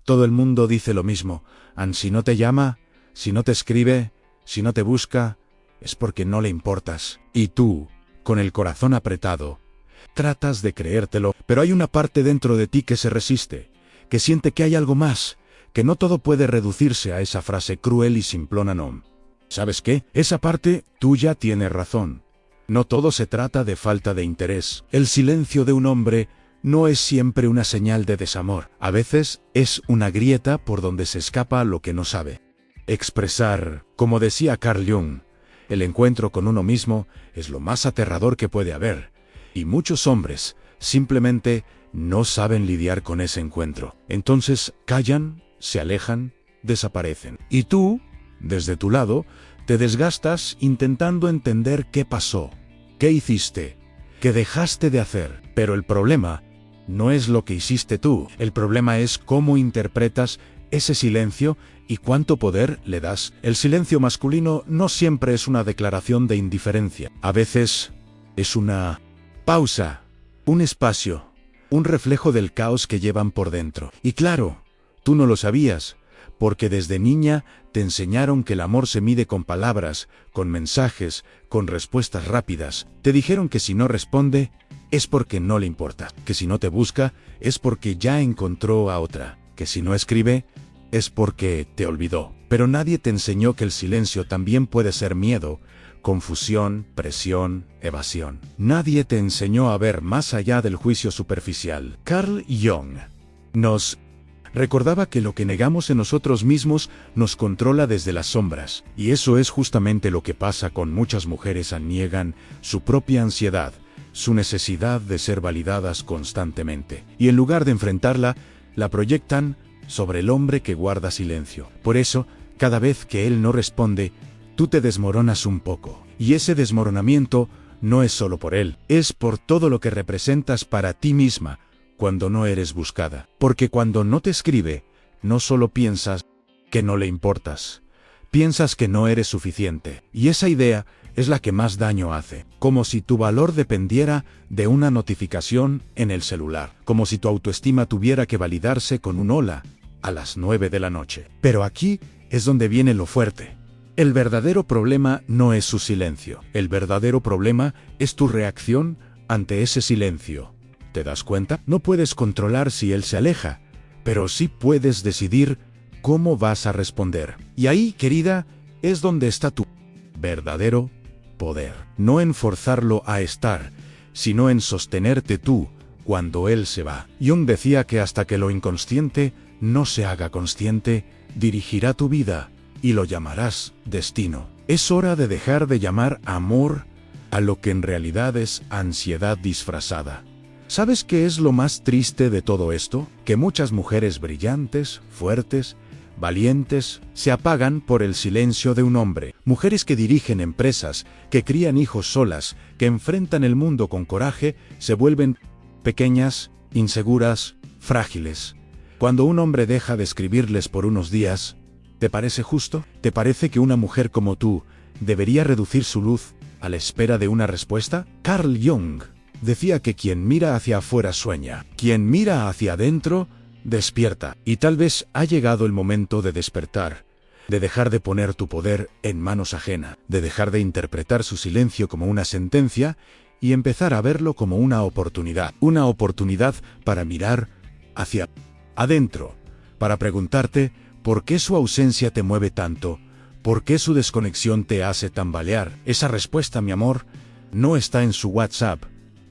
Todo el mundo dice lo mismo. Si no te llama, si no te escribe, si no te busca, es porque no le importas. Y tú, con el corazón apretado, tratas de creértelo, pero hay una parte dentro de ti que se resiste, que siente que hay algo más, que no todo puede reducirse a esa frase cruel y simplona no. ¿Sabes qué? Esa parte tuya tiene razón. No todo se trata de falta de interés. El silencio de un hombre no es siempre una señal de desamor. A veces es una grieta por donde se escapa lo que no sabe expresar. Como decía Carl Jung, el encuentro con uno mismo es lo más aterrador que puede haber. Y muchos hombres simplemente no saben lidiar con ese encuentro. Entonces callan, se alejan, desaparecen. Y tú, desde tu lado, te desgastas intentando entender qué pasó, qué hiciste, qué dejaste de hacer. Pero el problema no es lo que hiciste tú. El problema es cómo interpretas ese silencio y cuánto poder le das. El silencio masculino no siempre es una declaración de indiferencia. A veces es una pausa, un espacio, un reflejo del caos que llevan por dentro. Y claro, tú no lo sabías, porque desde niña te enseñaron que el amor se mide con palabras, con mensajes, con respuestas rápidas. Te dijeron que si no responde, es porque no le importa, que si no te busca, es porque ya encontró a otra, que si no escribe, es porque te olvidó. Pero nadie te enseñó que el silencio también puede ser miedo, confusión, presión, evasión. Nadie te enseñó a ver más allá del juicio superficial. Carl Jung nos recordaba que lo que negamos en nosotros mismos nos controla desde las sombras. Y eso es justamente lo que pasa con muchas mujeres. Niegan su propia ansiedad, su necesidad de ser validadas constantemente. Y en lugar de enfrentarla, la proyectan sobre el hombre que guarda silencio. Por eso, cada vez que él no responde, tú te desmoronas un poco. Y ese desmoronamiento no es solo por él, es por todo lo que representas para ti misma cuando no eres buscada. Porque cuando no te escribe, no solo piensas que no le importas, piensas que no eres suficiente. Y esa idea es la que más daño hace. Como si tu valor dependiera de una notificación en el celular. Como si tu autoestima tuviera que validarse con un hola a las 9 de la noche. Pero aquí es donde viene lo fuerte. El verdadero problema no es su silencio. El verdadero problema es tu reacción ante ese silencio. ¿Te das cuenta? No puedes controlar si él se aleja, pero sí puedes decidir cómo vas a responder. Y ahí, querida, es donde está tu verdadero poder. No en forzarlo a estar, sino en sostenerte tú cuando él se va. Jung decía que hasta que lo inconsciente no se haga consciente, dirigirá tu vida y lo llamarás destino. Es hora de dejar de llamar amor a lo que en realidad es ansiedad disfrazada. ¿Sabes qué es lo más triste de todo esto? Que muchas mujeres brillantes, fuertes, valientes, se apagan por el silencio de un hombre. Mujeres que dirigen empresas, que crían hijos solas, que enfrentan el mundo con coraje, se vuelven pequeñas, inseguras, frágiles. Cuando un hombre deja de escribirles por unos días, ¿te parece justo? ¿Te parece que una mujer como tú debería reducir su luz a la espera de una respuesta? Carl Jung decía que quien mira hacia afuera sueña, quien mira hacia adentro despierta. Y tal vez ha llegado el momento de despertar, de dejar de poner tu poder en manos ajenas, de dejar de interpretar su silencio como una sentencia y empezar a verlo como una oportunidad para mirar hacia adentro, para preguntarte por qué su ausencia te mueve tanto, por qué su desconexión te hace tambalear. Esa respuesta, mi amor, no está en su WhatsApp,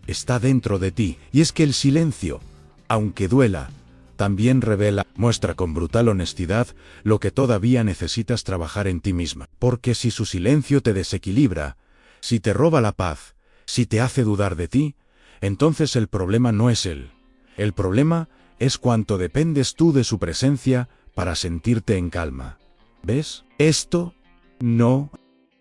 está dentro de ti. Y es que el silencio, aunque duela, también revela, muestra con brutal honestidad lo que todavía necesitas trabajar en ti misma. Porque si su silencio te desequilibra, si te roba la paz, si te hace dudar de ti, entonces el problema no es él. El problema es cuánto dependes tú de su presencia para sentirte en calma. ¿Ves? Esto no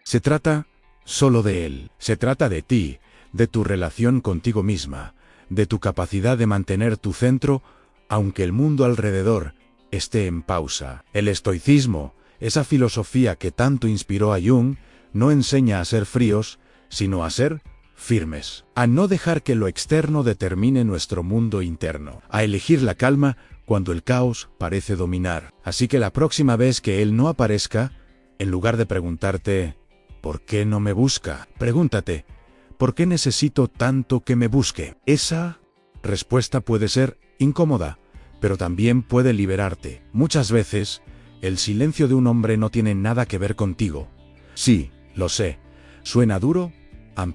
se trata solo de él. Se trata de ti, de tu relación contigo misma, de tu capacidad de mantener tu centro aunque el mundo alrededor esté en pausa. El estoicismo, esa filosofía que tanto inspiró a Jung, no enseña a ser fríos, sino a ser firmes, a no dejar que lo externo determine nuestro mundo interno, a elegir la calma cuando el caos parece dominar. Así que la próxima vez que él no aparezca, en lugar de preguntarte ¿por qué no me busca?, pregúntate ¿por qué necesito tanto que me busque? Esa respuesta puede ser incómoda, pero también puede liberarte. Muchas veces, el silencio de un hombre no tiene nada que ver contigo. Sí, lo sé, suena duro,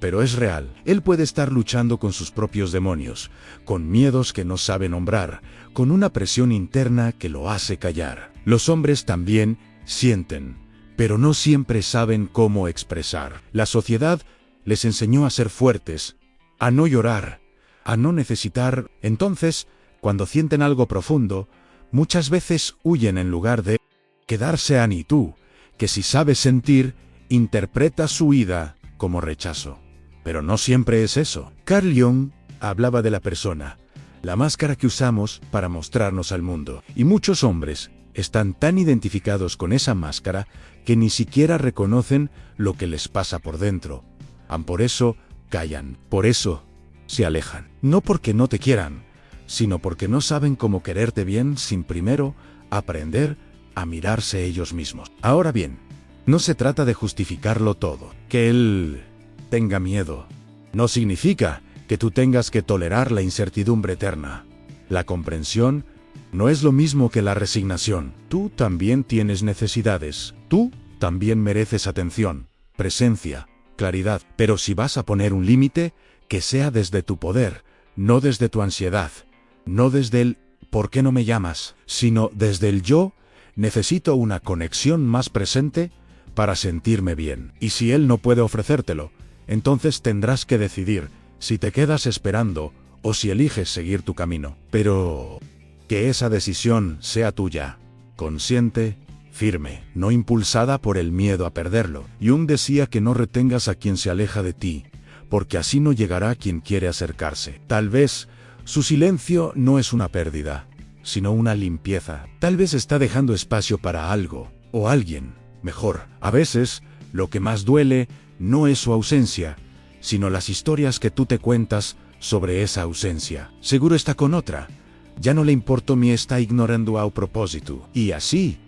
pero es real. Él puede estar luchando con sus propios demonios, con miedos que no sabe nombrar, con una presión interna que lo hace callar. Los hombres también sienten, pero no siempre saben cómo expresar. La sociedad les enseñó a ser fuertes, a no llorar, a no necesitar. Entonces, cuando sienten algo profundo, muchas veces huyen en lugar de quedarse. Y tú, que si sabes sentir, interpreta su huida como rechazo. Pero no siempre es eso. Carl Jung hablaba de la persona, la máscara que usamos para mostrarnos al mundo. Y muchos hombres están tan identificados con esa máscara que ni siquiera reconocen lo que les pasa por dentro. Por eso callan, por eso se alejan. No porque no te quieran, sino porque no saben cómo quererte bien sin primero aprender a mirarse ellos mismos. Ahora bien, no se trata de justificarlo todo. Que él tenga miedo no significa que tú tengas que tolerar la incertidumbre eterna. La comprensión no es lo mismo que la resignación. Tú también tienes necesidades. Tú también mereces atención, presencia, claridad. Pero si vas a poner un límite, que sea desde tu poder, no desde tu ansiedad, no desde el ¿por qué no me llamas?, sino desde el yo necesito una conexión más presente para sentirme bien. Y si él no puede ofrecértelo, entonces tendrás que decidir si te quedas esperando o si eliges seguir tu camino. Pero que esa decisión sea tuya, consciente, firme, no impulsada por el miedo a perderlo. Jung decía que no retengas a quien se aleja de ti, porque así no llegará quien quiere acercarse. Tal vez su silencio no es una pérdida, sino una limpieza. Tal vez está dejando espacio para algo, o alguien, mejor. A veces, lo que más duele no es su ausencia, sino las historias que tú te cuentas sobre esa ausencia. Seguro está con otra. Ya no le importó, me está ignorando a propósito. Y así,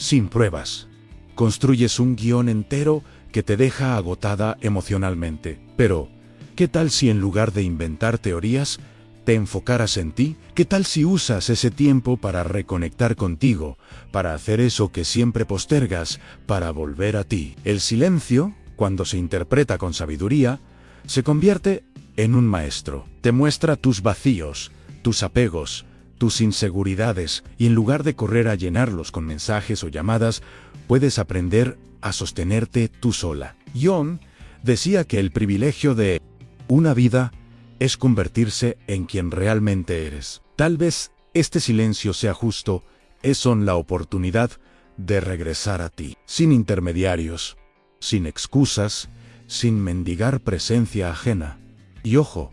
sin pruebas, construyes un guión entero que te deja agotada emocionalmente. Pero, ¿qué tal si en lugar de inventar teorías, te enfocaras en ti? ¿Qué tal si usas ese tiempo para reconectar contigo, para hacer eso que siempre postergas, para volver a ti? El silencio, cuando se interpreta con sabiduría, se convierte en un maestro. Te muestra tus vacíos, tus apegos, tus inseguridades, y en lugar de correr a llenarlos con mensajes o llamadas, puedes aprender a sostenerte tú sola. Jung decía que el privilegio de una vida es convertirse en quien realmente eres. Tal vez este silencio sea justo, es la oportunidad de regresar a ti, sin intermediarios, sin excusas, sin mendigar presencia ajena. Y ojo,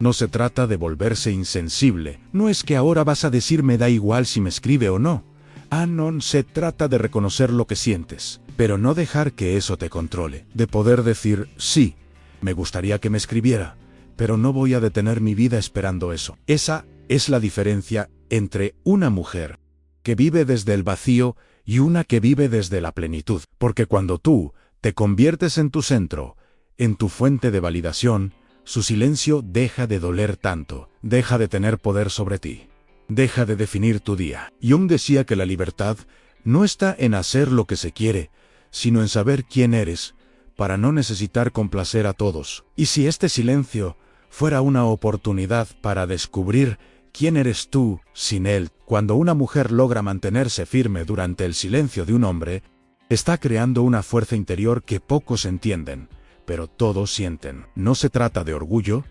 no se trata de volverse insensible. No es que ahora vas a decir me da igual si me escribe o no. No, se trata de reconocer lo que sientes, pero no dejar que eso te controle. De poder decir, sí, me gustaría que me escribiera, pero no voy a detener mi vida esperando eso. Esa es la diferencia entre una mujer que vive desde el vacío y una que vive desde la plenitud. Porque cuando tú te conviertes en tu centro, en tu fuente de validación, su silencio deja de doler tanto, deja de tener poder sobre ti, deja de definir tu día. Jung decía que la libertad no está en hacer lo que se quiere, sino en saber quién eres, para no necesitar complacer a todos. Y si este silencio fuera una oportunidad para descubrir quién eres tú sin él, cuando una mujer logra mantenerse firme durante el silencio de un hombre, está creando una fuerza interior que pocos entienden, pero todos sienten. No se trata de orgullo,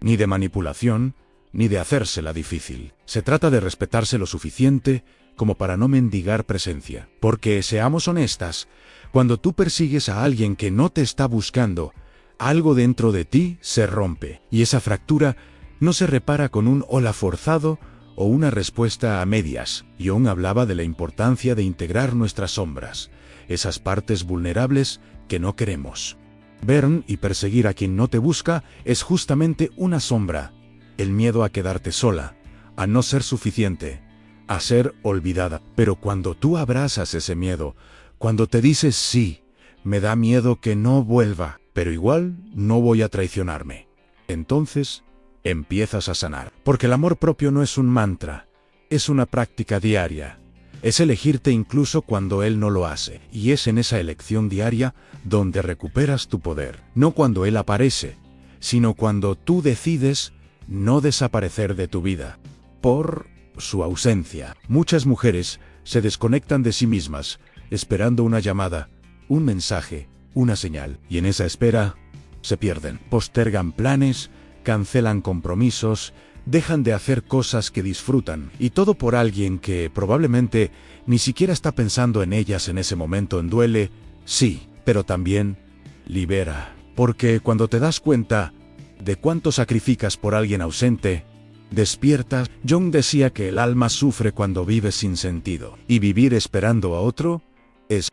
ni de manipulación, ni de hacérsela difícil. Se trata de respetarse lo suficiente como para no mendigar presencia. Porque, seamos honestas, cuando tú persigues a alguien que no te está buscando, algo dentro de ti se rompe, y esa fractura no se repara con un hola forzado o una respuesta a medias. Jung hablaba de la importancia de integrar nuestras sombras, esas partes vulnerables que no queremos ver, y perseguir a quien no te busca es justamente una sombra. El miedo a quedarte sola, a no ser suficiente, a ser olvidada. Pero cuando tú abrazas ese miedo, cuando te dices sí, me da miedo que no vuelva, pero igual no voy a traicionarme, entonces empiezas a sanar. Porque el amor propio no es un mantra, es una práctica diaria. Es elegirte incluso cuando él no lo hace. Y es en esa elección diaria donde recuperas tu poder. No cuando él aparece, sino cuando tú decides no desaparecer de tu vida por su ausencia. Muchas mujeres se desconectan de sí mismas, esperando una llamada, un mensaje, una señal. Y en esa espera se pierden. Postergan planes, cancelan compromisos, dejan de hacer cosas que disfrutan, y todo por alguien que probablemente ni siquiera está pensando en ellas en ese momento. Duele, sí, pero también libera. Porque cuando te das cuenta de cuánto sacrificas por alguien ausente, despiertas. Jung decía que el alma sufre cuando vive sin sentido, y vivir esperando a otro es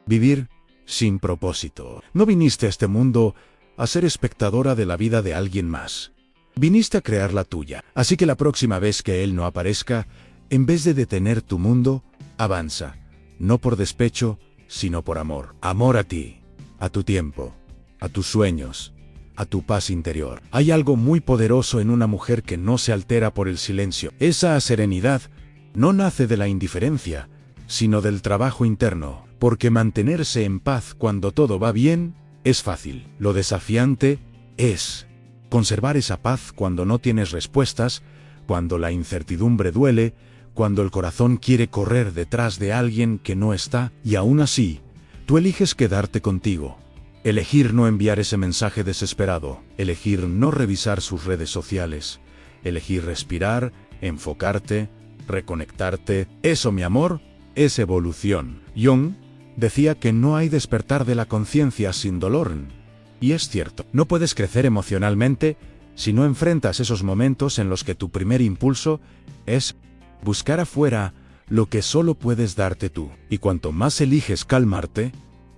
vivir sin propósito. No viniste a este mundo a ser espectadora de la vida de alguien más. Viniste a crear la tuya. Así que la próxima vez que él no aparezca, en vez de detener tu mundo, avanza. No por despecho, sino por amor. Amor a ti, a tu tiempo, a tus sueños, a tu paz interior. Hay algo muy poderoso en una mujer que no se altera por el silencio. Esa serenidad no nace de la indiferencia, sino del trabajo interno. Porque mantenerse en paz cuando todo va bien es fácil. Lo desafiante es conservar esa paz cuando no tienes respuestas, cuando la incertidumbre duele, cuando el corazón quiere correr detrás de alguien que no está, y aún así, tú eliges quedarte contigo. Elegir no enviar ese mensaje desesperado, elegir no revisar sus redes sociales, elegir respirar, enfocarte, reconectarte. Eso, mi amor, es evolución. Jung decía que no hay despertar de la conciencia sin dolor. Y es cierto, no puedes crecer emocionalmente si no enfrentas esos momentos en los que tu primer impulso es buscar afuera lo que solo puedes darte tú. Y cuanto más eliges calmarte,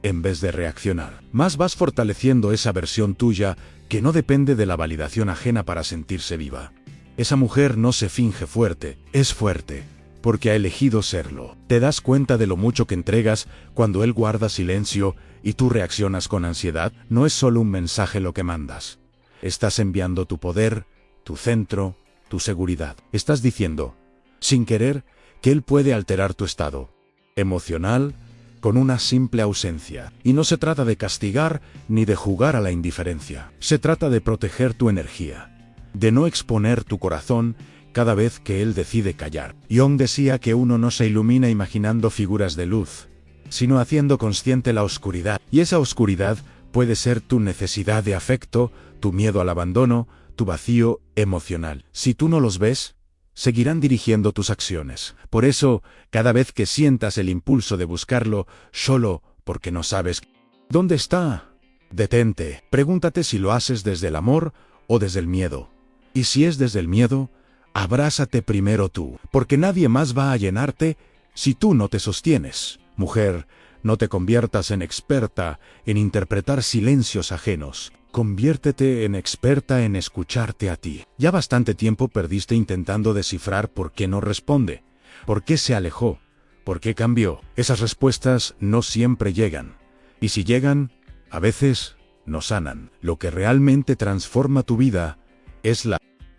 en vez de reaccionar, más vas fortaleciendo esa versión tuya que no depende de la validación ajena para sentirse viva. Esa mujer no se finge fuerte, es fuerte, porque ha elegido serlo. Te das cuenta de lo mucho que entregas cuando él guarda silencio y tú reaccionas con ansiedad. No es solo un mensaje lo que mandas. Estás enviando tu poder, tu centro, tu seguridad. Estás diciendo, sin querer, que él puede alterar tu estado emocional con una simple ausencia. Y no se trata de castigar ni de jugar a la indiferencia. Se trata de proteger tu energía, de no exponer tu corazón cada vez que él decide callar. Jung decía que uno no se ilumina imaginando figuras de luz, sino haciendo consciente la oscuridad. Y esa oscuridad puede ser tu necesidad de afecto, tu miedo al abandono, tu vacío emocional. Si tú no los ves, seguirán dirigiendo tus acciones. Por eso, cada vez que sientas el impulso de buscarlo, solo porque no sabes dónde está, detente. Pregúntate si lo haces desde el amor o desde el miedo. Y si es desde el miedo, abrázate primero tú, porque nadie más va a llenarte si tú no te sostienes. Mujer, no te conviertas en experta en interpretar silencios ajenos. Conviértete en experta en escucharte a ti. Ya bastante tiempo perdiste intentando descifrar por qué no responde, por qué se alejó, por qué cambió. Esas respuestas no siempre llegan. Y si llegan, a veces no sanan. Lo que realmente transforma tu vida es la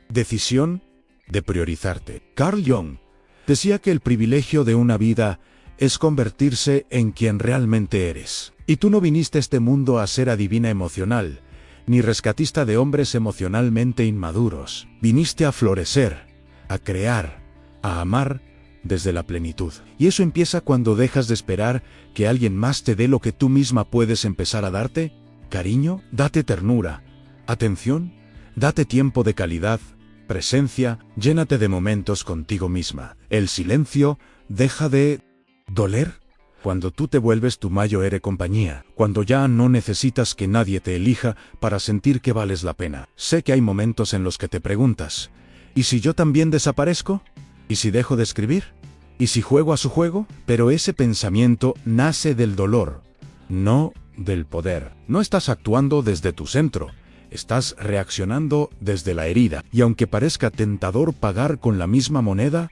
decisión de priorizarte. Carl Jung decía que el privilegio de una vida es convertirse en quien realmente eres. Y tú no viniste a este mundo a ser adivina emocional, ni rescatista de hombres emocionalmente inmaduros. Viniste a florecer, a crear, a amar desde la plenitud. Y eso empieza cuando dejas de esperar que alguien más te dé lo que tú misma puedes empezar a darte. Cariño, date ternura, atención, date tiempo de calidad, presencia, llénate de momentos contigo misma. El silencio deja de doler cuando tú te vuelves tu mayor compañía, cuando ya no necesitas que nadie te elija para sentir que vales la pena. Sé que hay momentos en los que te preguntas, ¿y si yo también desaparezco? ¿Y si dejo de escribir? ¿Y si juego a su juego? Pero ese pensamiento nace del dolor, no del poder. No estás actuando desde tu centro. Estás reaccionando desde la herida, y aunque parezca tentador pagar con la misma moneda,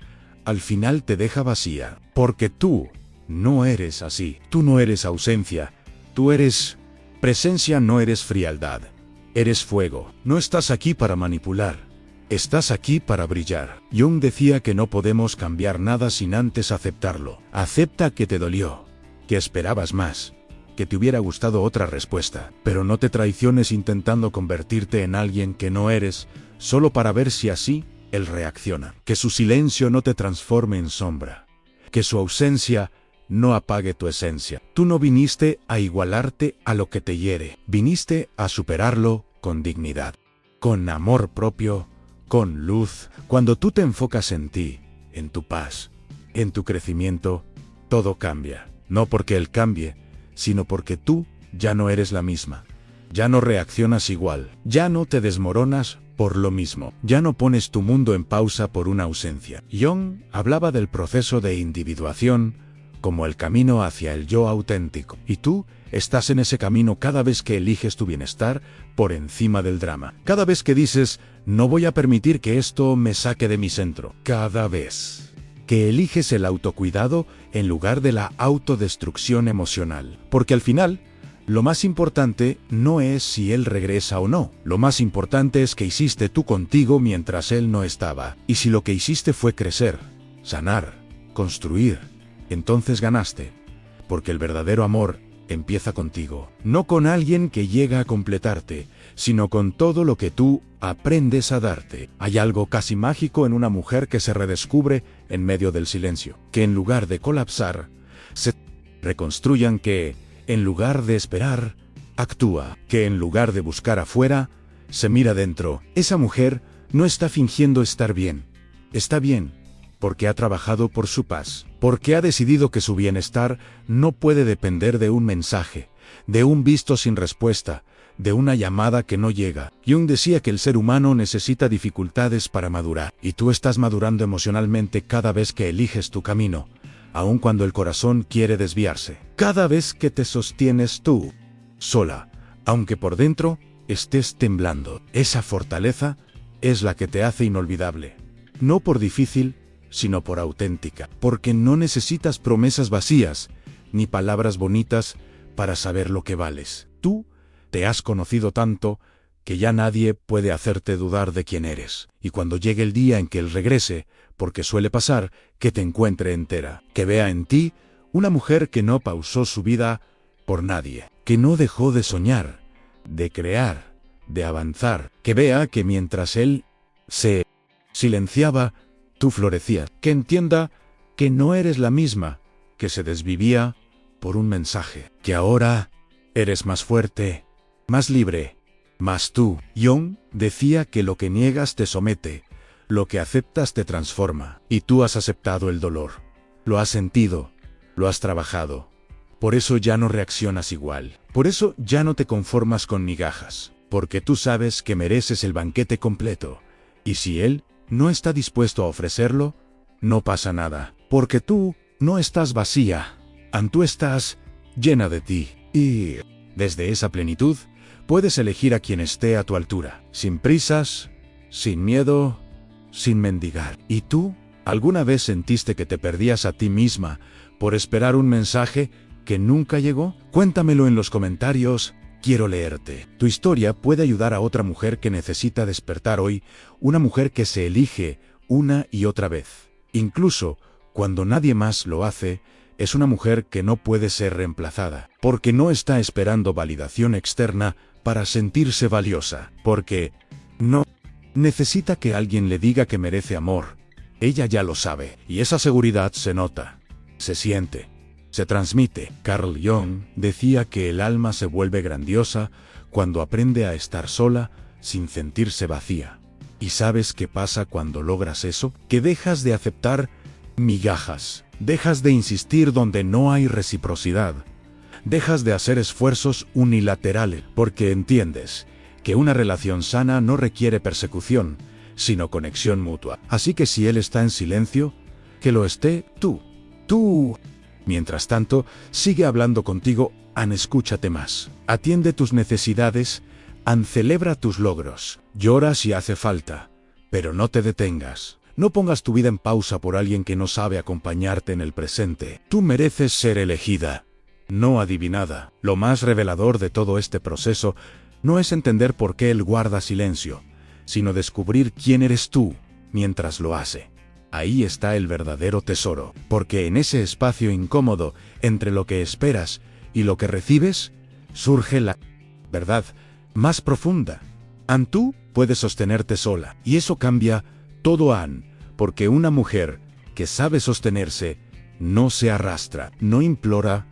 al final te deja vacía. Porque tú no eres así. Tú no eres ausencia. Tú eres presencia, no eres frialdad. Eres fuego. No estás aquí para manipular. Estás aquí para brillar. Jung decía que no podemos cambiar nada sin antes aceptarlo. Acepta que te dolió, que esperabas más, que te hubiera gustado otra respuesta, pero no te traiciones intentando convertirte en alguien que no eres, solo para ver si así él reacciona. Que su silencio no te transforme en sombra. Que su ausencia no apague tu esencia. Tú no viniste a igualarte a lo que te hiere. Viniste a superarlo con dignidad, con amor propio, con luz. Cuando tú te enfocas en ti, en tu paz, en tu crecimiento, todo cambia. No porque él cambie, sino porque tú ya no eres la misma. Ya no reaccionas igual. Ya no te desmoronas por lo mismo. Ya no pones tu mundo en pausa por una ausencia. Jung hablaba del proceso de individuación como el camino hacia el yo auténtico. Y tú estás en ese camino cada vez que eliges tu bienestar por encima del drama. Cada vez que dices, no voy a permitir que esto me saque de mi centro. Cada vez que eliges el autocuidado en lugar de la autodestrucción emocional. Porque al final, lo más importante no es si él regresa o no. Lo más importante es que hiciste tú contigo mientras él no estaba. Y si lo que hiciste fue crecer, sanar, construir, entonces ganaste. Porque el verdadero amor empieza contigo. No con alguien que llega a completarte, sino con todo lo que tú aprendes a darte. Hay algo casi mágico en una mujer que se redescubre en medio del silencio. Que en lugar de colapsar, se reconstruyan, que en lugar de esperar, actúa. Que en lugar de buscar afuera, se mira dentro. Esa mujer no está fingiendo estar bien. Está bien, porque ha trabajado por su paz. Porque ha decidido que su bienestar no puede depender de un mensaje, de un visto sin respuesta, de una llamada que no llega. Jung decía que el ser humano necesita dificultades para madurar. Y tú estás madurando emocionalmente cada vez que eliges tu camino, aun cuando el corazón quiere desviarse. Cada vez que te sostienes tú, sola, aunque por dentro estés temblando. Esa fortaleza es la que te hace inolvidable. No por difícil, sino por auténtica. Porque no necesitas promesas vacías, ni palabras bonitas para saber lo que vales. Tú te has conocido tanto que ya nadie puede hacerte dudar de quién eres. Y cuando llegue el día en que él regrese, porque suele pasar, que te encuentre entera. Que vea en ti una mujer que no pausó su vida por nadie. Que no dejó de soñar, de crear, de avanzar. Que vea que mientras él se silenciaba, tú florecías. Que entienda que no eres la misma que se desvivía por un mensaje. Que ahora eres más fuerte, más libre, más tú. Jung decía que lo que niegas te somete, lo que aceptas te transforma. Y tú has aceptado el dolor. Lo has sentido, lo has trabajado. Por eso ya no reaccionas igual. Por eso ya no te conformas con migajas. Porque tú sabes que mereces el banquete completo. Y si él no está dispuesto a ofrecerlo, no pasa nada. Porque tú no estás vacía. Tú estás llena de ti. Y desde esa plenitud, puedes elegir a quien esté a tu altura. Sin prisas, sin miedo, sin mendigar. ¿Y tú? ¿Alguna vez sentiste que te perdías a ti misma por esperar un mensaje que nunca llegó? Cuéntamelo en los comentarios. Quiero leerte. Tu historia puede ayudar a otra mujer que necesita despertar hoy, una mujer que se elige una y otra vez. Incluso cuando nadie más lo hace, es una mujer que no puede ser reemplazada, porque no está esperando validación externa para sentirse valiosa, porque no necesita que alguien le diga que merece amor. Ella ya lo sabe, y esa seguridad se nota, se siente, se transmite. Carl Jung decía que el alma se vuelve grandiosa cuando aprende a estar sola sin sentirse vacía. ¿Y sabes qué pasa cuando logras eso? Que dejas de aceptar migajas, dejas de insistir donde no hay reciprocidad, dejas de hacer esfuerzos unilaterales, porque entiendes que una relación sana no requiere persecución, sino conexión mutua. Así que si él está en silencio, que lo esté tú. Mientras tanto, sigue hablando contigo. Escúchate más. Atiende tus necesidades. Celebra tus logros. Llora si hace falta, pero no te detengas. No pongas tu vida en pausa por alguien que no sabe acompañarte en el presente. Tú mereces ser elegida, no adivinada. Lo más revelador de todo este proceso no es entender por qué él guarda silencio, sino descubrir quién eres tú mientras lo hace. Ahí está el verdadero tesoro, porque en ese espacio incómodo entre lo que esperas y lo que recibes, surge la verdad más profunda. Tú puedes sostenerte sola, y eso cambia todo, porque una mujer que sabe sostenerse no se arrastra, no implora,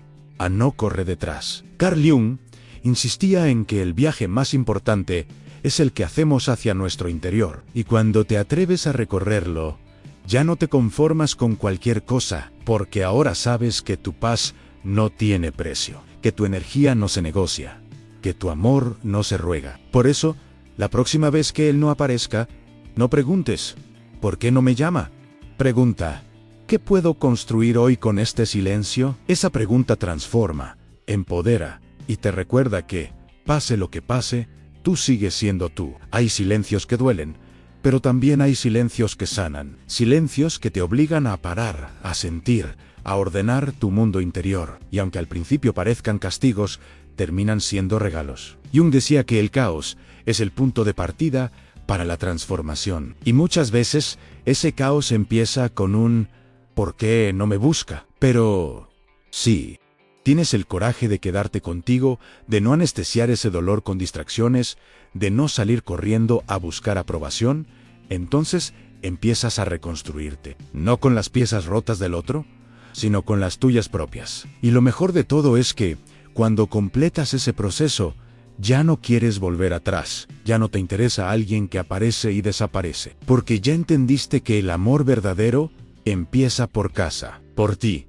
no corre detrás. Carl Jung insistía en que el viaje más importante es el que hacemos hacia nuestro interior, y cuando te atreves a recorrerlo, ya no te conformas con cualquier cosa, porque ahora sabes que tu paz no tiene precio, que tu energía no se negocia, que tu amor no se ruega. Por eso, la próxima vez que él no aparezca, no preguntes, ¿por qué no me llama? Pregunta, ¿qué puedo construir hoy con este silencio? Esa pregunta transforma, empodera y te recuerda que, pase lo que pase, tú sigues siendo tú. Hay silencios que duelen, pero también hay silencios que sanan, silencios que te obligan a parar, a sentir, a ordenar tu mundo interior, y aunque al principio parezcan castigos, terminan siendo regalos. Jung decía que el caos es el punto de partida para la transformación, y muchas veces ese caos empieza con un ¿por qué no me busca? Pero sí, tienes el coraje de quedarte contigo, de no anestesiar ese dolor con distracciones, de no salir corriendo a buscar aprobación, entonces empiezas a reconstruirte, no con las piezas rotas del otro, sino con las tuyas propias. Y lo mejor de todo es que, cuando completas ese proceso, ya no quieres volver atrás, ya no te interesa alguien que aparece y desaparece, porque ya entendiste que el amor verdadero empieza por casa, por ti,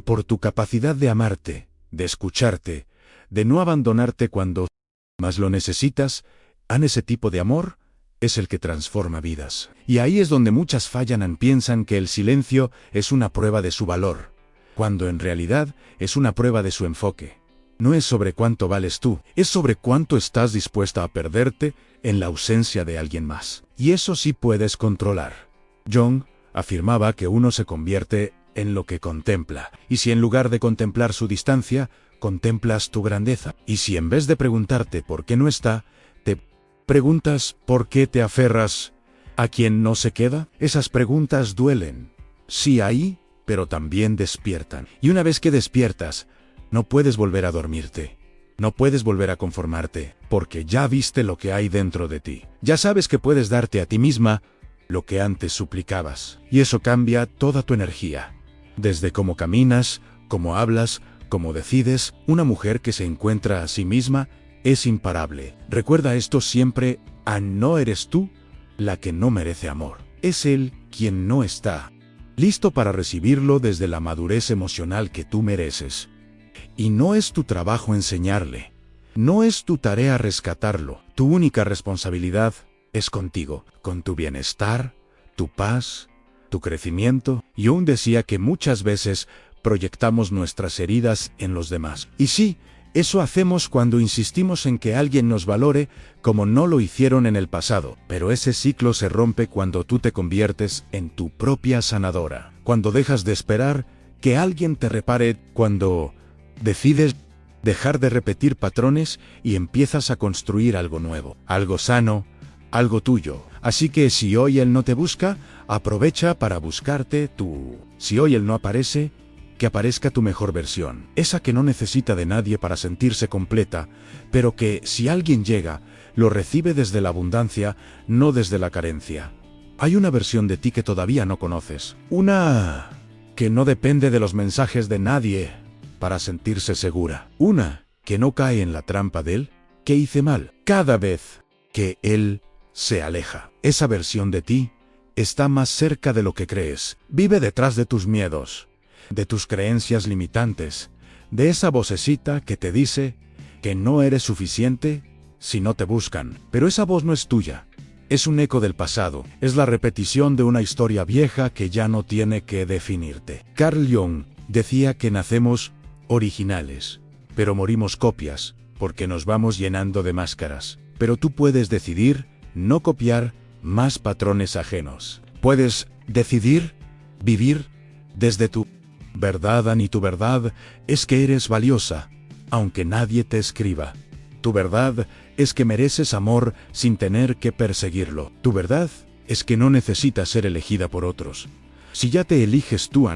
por tu capacidad de amarte, de escucharte, de no abandonarte cuando más lo necesitas. Ese tipo de amor es el que transforma vidas. Y ahí es donde muchas fallan, piensan que el silencio es una prueba de su valor, cuando en realidad es una prueba de su enfoque. No es sobre cuánto vales tú, es sobre cuánto estás dispuesta a perderte en la ausencia de alguien más. Y eso sí puedes controlar. Jung afirmaba que uno se convierte en lo que contempla, y si en lugar de contemplar su distancia, contemplas tu grandeza, y si en vez de preguntarte por qué no está, te preguntas por qué te aferras a quien no se queda, esas preguntas duelen. Sí, ahí, pero también despiertan. Y una vez que despiertas, no puedes volver a dormirte. No puedes volver a conformarte, porque ya viste lo que hay dentro de ti. Ya sabes que puedes darte a ti misma lo que antes suplicabas. Y eso cambia toda tu energía. Desde cómo caminas, cómo hablas, cómo decides, una mujer que se encuentra a sí misma es imparable. Recuerda esto siempre, no eres tú la que no merece amor. Es él quien no está listo para recibirlo desde la madurez emocional que tú mereces. Y no es tu trabajo enseñarle. No es tu tarea rescatarlo. Tu única responsabilidad es contigo, con tu bienestar, tu paz, tu crecimiento. Jung decía que muchas veces proyectamos nuestras heridas en los demás. Y sí, eso hacemos cuando insistimos en que alguien nos valore como no lo hicieron en el pasado. Pero ese ciclo se rompe cuando tú te conviertes en tu propia sanadora. Cuando dejas de esperar que alguien te repare, cuando decides dejar de repetir patrones y empiezas a construir algo nuevo, algo sano, algo tuyo. Así que si hoy él no te busca, aprovecha para buscarte tú. Si hoy él no aparece, que aparezca tu mejor versión, esa que no necesita de nadie para sentirse completa, pero que, si alguien llega, lo recibe desde la abundancia, no desde la carencia. Hay una versión de ti que todavía no conoces, una que no depende de los mensajes de nadie para sentirse segura, una que no cae en la trampa de él. ¿Qué hice mal? Cada vez que él se aleja, esa versión de ti está más cerca de lo que crees. Vive detrás de tus miedos, de tus creencias limitantes, de esa vocecita que te dice que no eres suficiente si no te buscan. Pero esa voz no es tuya, es un eco del pasado, es la repetición de una historia vieja que ya no tiene que definirte. Carl Jung decía que nacemos originales, pero morimos copias, porque nos vamos llenando de máscaras. Pero tú puedes decidir no copiar más patrones ajenos. Puedes decidir, vivir, desde tu verdad. Y tu verdad es que eres valiosa, aunque nadie te escriba. Tu verdad es que mereces amor sin tener que perseguirlo. Tu verdad es que no necesitas ser elegida por otros. Si ya te eliges tú,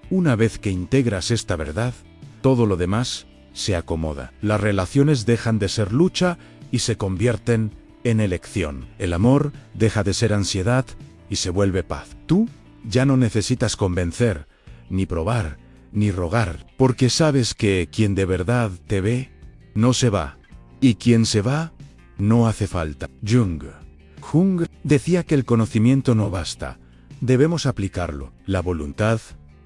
una vez que integras esta verdad, todo lo demás se acomoda. Las relaciones dejan de ser lucha y se convierten en elección. El amor deja de ser ansiedad y se vuelve paz. Tú ya no necesitas convencer, ni probar, ni rogar, porque sabes que quien de verdad te ve, no se va. Y quien se va, no hace falta. Jung decía que el conocimiento no basta, debemos aplicarlo. La voluntad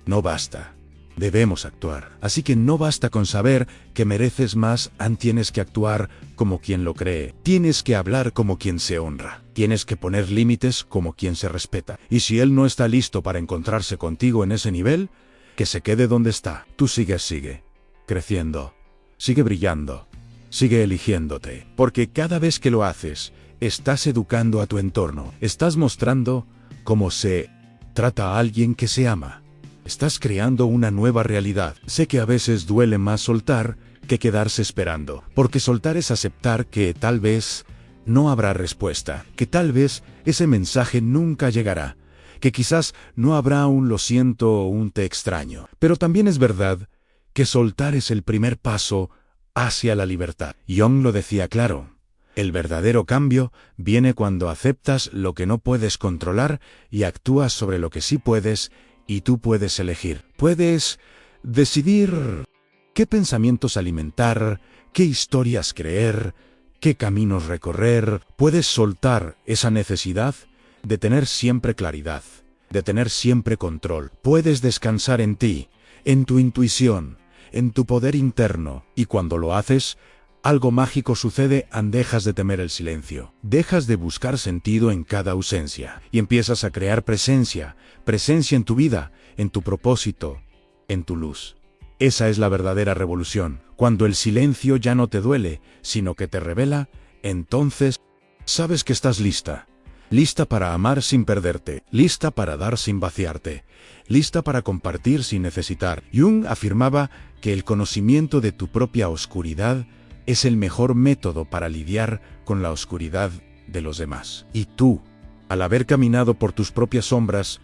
no basta, debemos actuar. Así que no basta con saber que mereces más, tienes que actuar como quien lo cree. Tienes que hablar como quien se honra. Tienes que poner límites como quien se respeta. Y si él no está listo para encontrarse contigo en ese nivel, que se quede donde está. Tú sigue creciendo, sigue brillando, sigue eligiéndote. Porque cada vez que lo haces, estás educando a tu entorno. Estás mostrando cómo se trata a alguien que se ama. Estás creando una nueva realidad. Sé que a veces duele más soltar que quedarse esperando. Porque soltar es aceptar que tal vez no habrá respuesta. Que tal vez ese mensaje nunca llegará. Que quizás no habrá un lo siento o un te extraño. Pero también es verdad que soltar es el primer paso hacia la libertad. Jung lo decía claro. El verdadero cambio viene cuando aceptas lo que no puedes controlar y actúas sobre lo que sí puedes, y tú puedes elegir. Puedes decidir qué pensamientos alimentar, qué historias creer, qué caminos recorrer. Puedes soltar esa necesidad de tener siempre claridad, de tener siempre control. Puedes descansar en ti, en tu intuición, en tu poder interno, y cuando lo haces, algo mágico sucede. Dejas de temer el silencio, dejas de buscar sentido en cada ausencia, y empiezas a crear presencia en tu vida, en tu propósito, en tu luz. Esa es la verdadera revolución. Cuando el silencio ya no te duele, sino que te revela, entonces sabes que estás lista. Lista para amar sin perderte, lista para dar sin vaciarte, lista para compartir sin necesitar. Jung afirmaba que el conocimiento de tu propia oscuridad es el mejor método para lidiar con la oscuridad de los demás. Y tú, al haber caminado por tus propias sombras,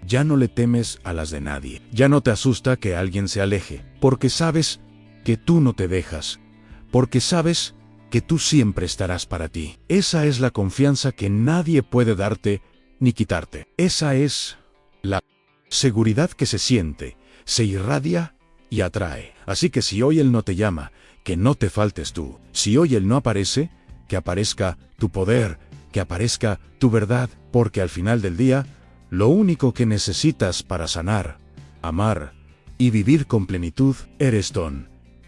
ya no le temes a las de nadie. Ya no te asusta que alguien se aleje, porque sabes que tú no te dejas, porque sabes que tú siempre estarás para ti. Esa es la confianza que nadie puede darte ni quitarte. Esa es la seguridad que se siente, se irradia y atrae. Así que si hoy él no te llama, que no te faltes tú. Si hoy él no aparece, que aparezca tu poder, que aparezca tu verdad, porque al final del día, lo único que necesitas para sanar, amar y vivir con plenitud eres tú.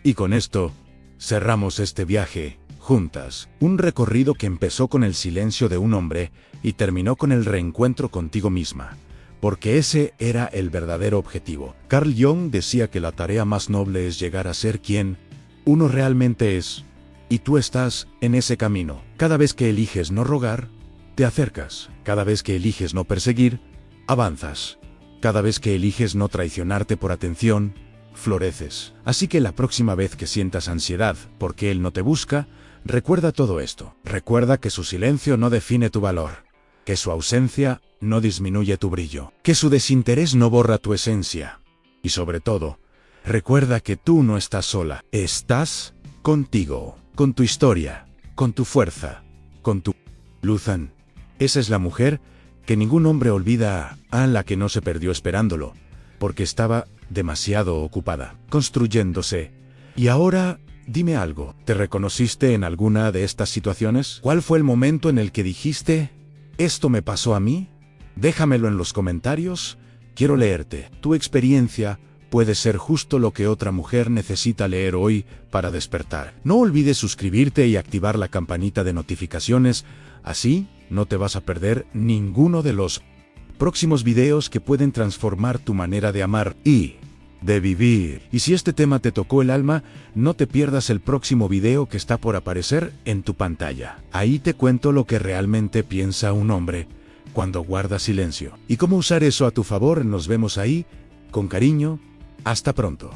Y con esto, cerramos este viaje juntas. Un recorrido que empezó con el silencio de un hombre y terminó con el reencuentro contigo misma. Porque ese era el verdadero objetivo. Carl Jung decía que la tarea más noble es llegar a ser quien uno realmente es. Y tú estás en ese camino. Cada vez que eliges no rogar, te acercas. Cada vez que eliges no perseguir, avanzas. Cada vez que eliges no traicionarte por atención, floreces. Así que la próxima vez que sientas ansiedad porque él no te busca, recuerda todo esto. Recuerda que su silencio no define tu valor, que su ausencia no disminuye tu brillo, que su desinterés no borra tu esencia. Y sobre todo, recuerda que tú no estás sola. Estás contigo, con tu historia, con tu fuerza, con tu luz. Esa es la mujer que ningún hombre olvida, a la que no se perdió esperándolo, porque estaba demasiado ocupada, construyéndose. Y ahora, dime algo, ¿te reconociste en alguna de estas situaciones? ¿Cuál fue el momento en el que dijiste, esto me pasó a mí? Déjamelo en los comentarios, quiero leerte. Tu experiencia puede ser justo lo que otra mujer necesita leer hoy para despertar. No olvides suscribirte y activar la campanita de notificaciones, así no te vas a perder ninguno de los próximos videos que pueden transformar tu manera de amar y de vivir. Y si este tema te tocó el alma, no te pierdas el próximo video que está por aparecer en tu pantalla. Ahí te cuento lo que realmente piensa un hombre cuando guardas silencio. Y cómo usar eso a tu favor, nos vemos ahí, con cariño, hasta pronto.